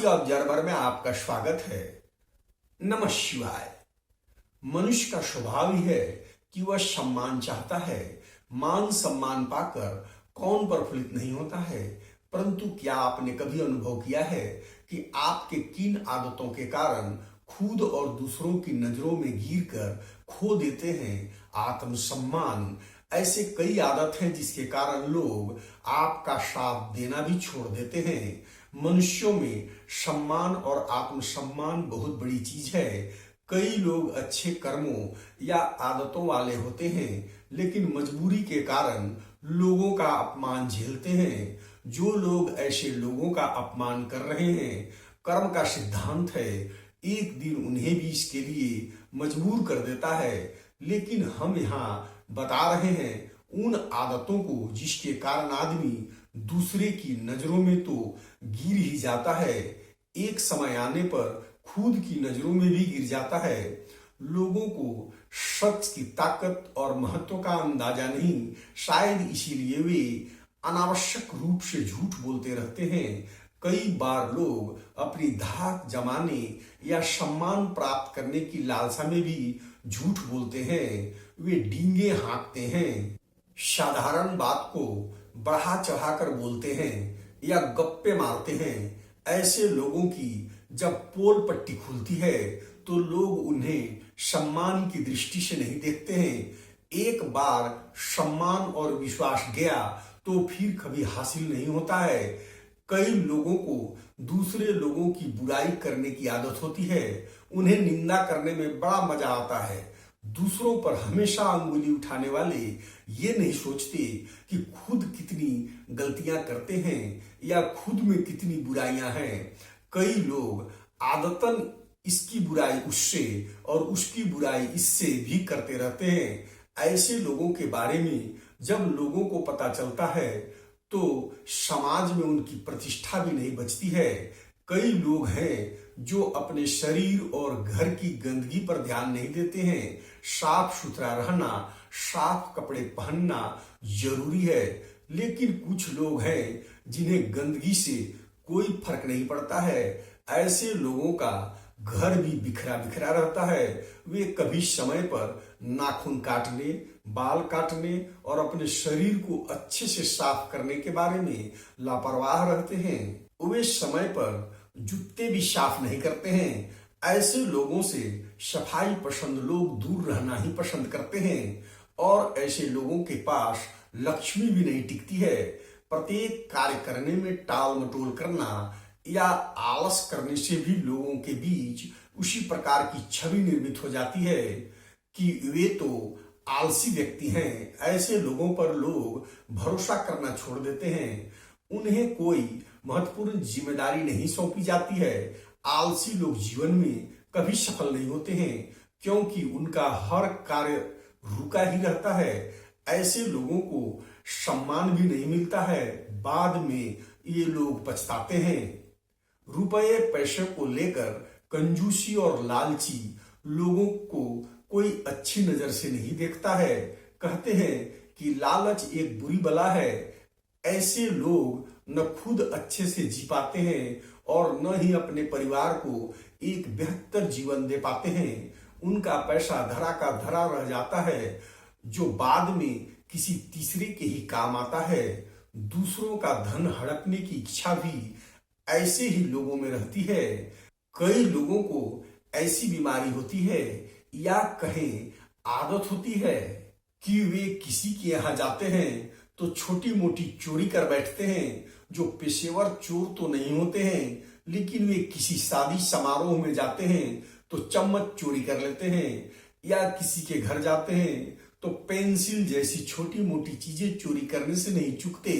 आज ऑब्जर्वर में आपका स्वागत है। नमः शिवाय। मनुष्य का स्वभाव ही है कि वह सम्मान चाहता है। मान सम्मान पाकर कौन प्रफुल्लित नहीं होता है। परंतु क्या आपने कभी अनुभव किया है कि आपके किन आदतों के कारण खुद और दूसरों की नजरों में गिरकर खो देते हैं आत्मसम्मान। ऐसे कई आदत हैं जिसके कारण लोग आपका साथ देना भी छोड़ देते हैं। मनुष्यों में सम्मान और आत्मसम्मान बहुत बड़ी चीज है। कई लोग अच्छे कर्मों या आदतों वाले होते हैं, लेकिन मजबूरी के कारण लोगों का अपमान झेलते हैं। जो लोग ऐसे लोगों का अपमान कर रहे हैं, कर्म का सिद्धांत है एक दिन उन्हें भी इसके लिए मजबूर कर देता है। लेकिन हम यहाँ बता रहे हैं उन आदतों को जिसके कारण आदमी दूसरे की नजरों में तो गिर ही जाता है, एक समय आने पर खुद की नजरों में भी गिर जाता है। लोगों को शख्स की ताकत और महत्व का अंदाजा नहीं, शायद इसीलिए वे अनावश्यक रूप से झूठ बोलते रहते हैं। कई बार लोग अपनी धाक जमाने या सम्मान प्राप्त करने की लालसा में भी झूठ बोलते हैं। वे डींगे हाँकते हैं, साधारण बात को बढ़ा चढ़ाकर बोलते हैं या गप्पे मारते हैं। ऐसे लोगों की जब पोल पट्टी खुलती है तो लोग उन्हें सम्मान की दृष्टि से नहीं देखते हैं। एक बार सम्मान और विश्वास गया तो फिर कभी हासिल नहीं होता है। कई लोगों को दूसरे लोगों की बुराई करने की आदत होती है। उन्हें निंदा करने में बड़ा मजा आता है। दूसरों पर हमेशा अंगुली उठाने वाले ये नहीं सोचते कि खुद कितनी गलतियां करते हैं या खुद में कितनी बुराइयां हैं। कई लोग आदतन इसकी बुराई उससे और उसकी बुराई इससे भी करते रहते हैं। ऐसे लोगों के बारे में जब लोगों को पता चलता है तो समाज में उनकी प्रतिष्ठा भी नहीं बचती है। कई लोग हैं जो अपने शरीर और घर की गंदगी पर ध्यान नहीं देते हैं। साफ सुथरा रहना, साफ कपड़े पहनना जरूरी है, लेकिन कुछ लोग हैं जिन्हें गंदगी से कोई फर्क नहीं पड़ता है। ऐसे लोगों का घर भी बिखरा बिखरा रहता है। वे कभी समय पर नाखून काटने, बाल काटने और अपने शरीर को अच्छे से साफ करने के बारे में लापरवाह रहते हैं। वे समय पर जूते भी साफ नहीं करते हैं। ऐसे लोगों से सफाई पसंद लोग दूर रहना ही पसंद करते हैं और ऐसे लोगों के पास लक्ष्मी भी नहीं टिकती है। प्रत्येक कार्य करने में टाल मटोल करना या आलस करने से भी लोगों के बीच उसी प्रकार की छवि निर्मित हो जाती है कि वे तो आलसी व्यक्ति हैं। ऐसे लोगों पर लोग भरोसा करना छोड़ देते हैं। उन्हें कोई महत्वपूर्ण जिम्मेदारी नहीं सौंपी जाती है। आलसी लोग जीवन में कभी सफल नहीं होते हैं क्योंकि उनका हर कार्य रुका ही रहता है। ऐसे लोगों को सम्मान भी नहीं मिलता है। बाद में ये लोग पछताते हैं। रुपये पैसे को लेकर कंजूसी और लालची लोगों को कोई अच्छी नजर से नहीं देखता है। कहते हैं कि लालच एक बुरी बला है। ऐसे लोग न खुद अच्छे से जी पाते हैं और न ही अपने परिवार को एक बेहतर जीवन दे पाते हैं। उनका पैसा धरा का धरा रह जाता है, जो बाद में किसी तीसरे के ही काम आता है। दूसरों का धन हड़पने की इच्छा भी ऐसे ही लोगों में रहती है। कई लोगों को ऐसी बीमारी होती है या कहें आदत होती है कि वे किसी के यहाँ जाते हैं तो छोटी मोटी चोरी कर बैठते हैं। जो पेशेवर चोर तो नहीं होते हैं, लेकिन वे किसी शादी समारोह में जाते हैं तो चम्मच चोरी कर लेते हैं या किसी के घर जाते हैं तो पेंसिल जैसी छोटी मोटी चीजें चोरी करने से नहीं चूकते।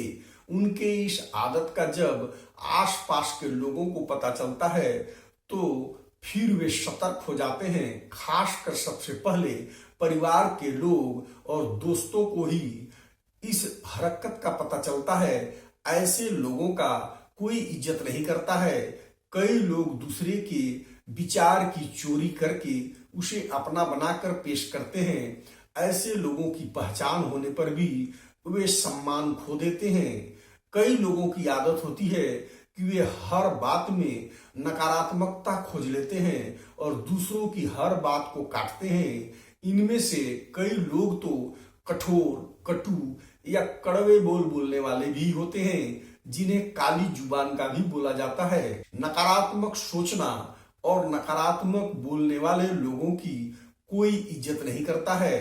उनके इस आदत का जब आसपास के लोगों को पता चलता है तो फिर वे सतर्क हो जाते हैं। खासकर सबसे पहले परिवार के लोग और दोस्तों को ही इस हरकत का पता चलता है। ऐसे लोगों का कोई इज्जत नहीं करता है। कई लोग दूसरे के विचार की चोरी करके उसे अपना बनाकर पेश करते हैं। ऐसे लोगों की पहचान होने पर भी वे सम्मान खो देते हैं। कई लोगों की आदत होती है कि वे हर बात में नकारात्मकता खोज लेते हैं और दूसरों की हर बात को काटते हैं। इनमें से कई लोग तो कठोर, कटु या कड़वे बोल बोलने वाले भी होते हैं, जिन्हें काली जुबान का भी बोला जाता है। नकारात्मक सोचना और नकारात्मक बोलने वाले लोगों की कोई इज्जत नहीं करता है।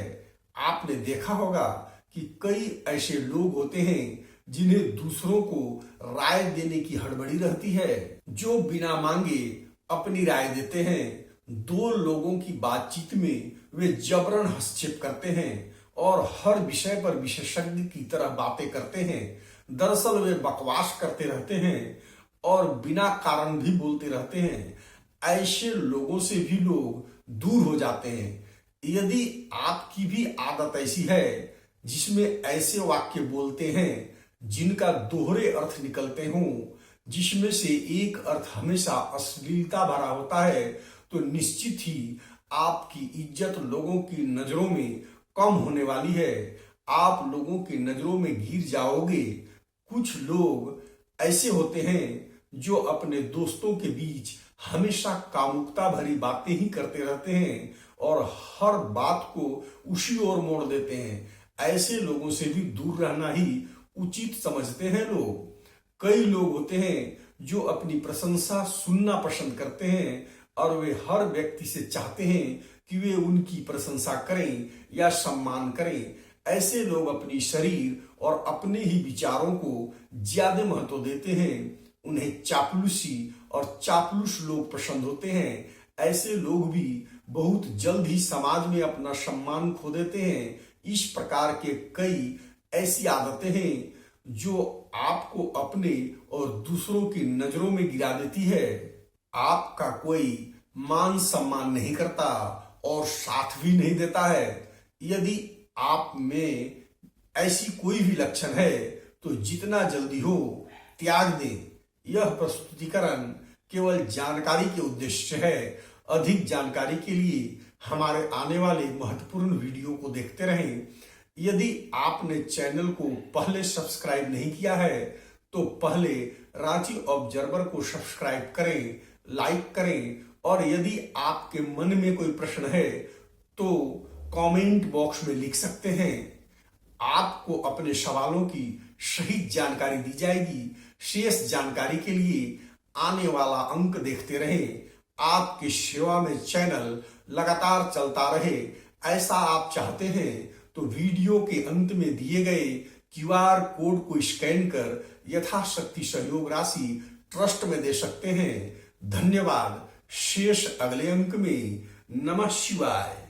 आपने देखा होगा कि कई ऐसे लोग होते हैं जिन्हें दूसरों को राय देने की हड़बड़ी रहती है, जो बिना मांगे अपनी राय देते हैं। दो लोगों की बातचीत में वे जबरन हस्तक्षेप करते हैं और हर विषय पर विशेषज्ञ की तरह बातें करते हैं। दरअसल वे बकवास करते रहते हैं और बिना कारण भी बोलते रहते हैं। ऐसे लोगों से भी लोग दूर हो जाते हैं। यदि आपकी भी आदत ऐसी है जिसमें ऐसे वाक्य बोलते हैं जिनका दोहरे अर्थ निकलते हों, जिसमें से एक अर्थ हमेशा अश्लीलता भरा होता है, तो निश्चित ही आपकी इज्जत लोगों की नजरों में कम होने वाली है। आप लोगों की नजरों में गिर जाओगे। कुछ लोग ऐसे होते हैं जो अपने दोस्तों के बीच हमेशा कामुकता भरी बातें ही करते रहते हैं और हर बात को उसी ओर मोड़ देते हैं। ऐसे लोगों से भी दूर रहना ही उचित समझते हैं लोग। कई लोग होते हैं जो अपनी प्रशंसा सुनना पसंद करते हैं और वे हर व्यक्ति से चाहते हैं कि वे उनकी प्रशंसा करें या सम्मान करें। ऐसे लोग अपनी शरीर और अपने ही विचारों को ज्यादा महत्व देते हैं। उन्हें चापलूसी और चापलूस लोग पसंद होते हैं। ऐसे लोग भी बहुत जल्द ही समाज में अपना सम्मान खो देते हैं। इस प्रकार के कई ऐसी आदतें हैं जो आपको अपने और दूसरों की नजरों में गिरा देती है। आपका कोई मान सम्मान नहीं करता और साथ भी नहीं देता है। यदि आप में ऐसी कोई भी लक्षण है तो जितना जल्दी हो त्याग दें। यह प्रस्तुतिकरण केवल जानकारी के उद्देश्य से है। अधिक जानकारी के लिए हमारे आने वाले महत्वपूर्ण वीडियो को देखते रहें। यदि आपने चैनल को पहले सब्सक्राइब नहीं किया है तो पहले रांची ऑब्जर्वर को सब्सक्राइब करें, लाइक करें और यदि आपके मन में कोई प्रश्न है तो कमेंट बॉक्स में लिख सकते हैं। आपको अपने सवालों की सही जानकारी दी जाएगी। शेष जानकारी के लिए आने वाला अंक देखते रहें। आपकी सेवा में चैनल लगातार चलता रहे, ऐसा आप चाहते हैं तो वीडियो के अंत में दिए गए क्यूआर कोड को स्कैन कर यथाशक्ति सहयोग राशि ट्रस्ट में दे सकते हैं। धन्यवाद। शेष अगले अंक में। नमः शिवाय।